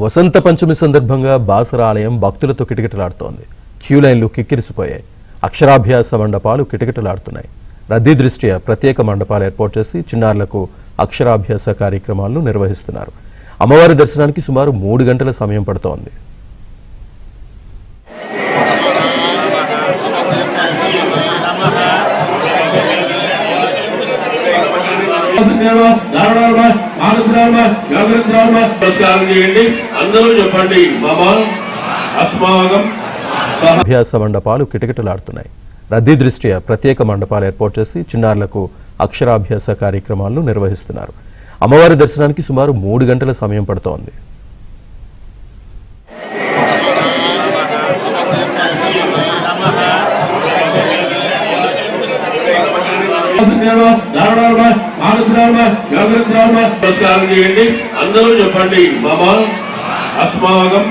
వసంత పంచమి సందర్భంగా బాసర ఆలయం భక్తులతో కిటకిటలాడుతోంది. క్యూ లైన్లు కిక్కిరిసిపోయాయి. అక్షరాభ్యాస మండపాలు కిటకిటలాడుతున్నాయి. రద్దీ దృష్ట్యా ప్రత్యేక మండపాలు ఏర్పాటు చేసి చిన్నారులకు అక్షరాభ్యాస కార్యక్రమాలను నిర్వహిస్తున్నారు. అమ్మవారి దర్శనానికి సుమారు 3 గంటల సమయం పడుతోంది. అభ్యాస మండపాలు కిటకిటలాడుతున్నాయి. రద్దీ దృష్ట్యా ప్రత్యేక మండపాలు ఏర్పాటు చేసి చిన్నారులకు అక్షరాభ్యాస కార్యక్రమాలను నిర్వహిస్తున్నారు. అమ్మవారి దర్శనానికి సుమారు 3 గంటల సమయం పడుతోంది. నమస్కారం చేయండి. అందరూ చెప్పండి. మమ అస్మాకం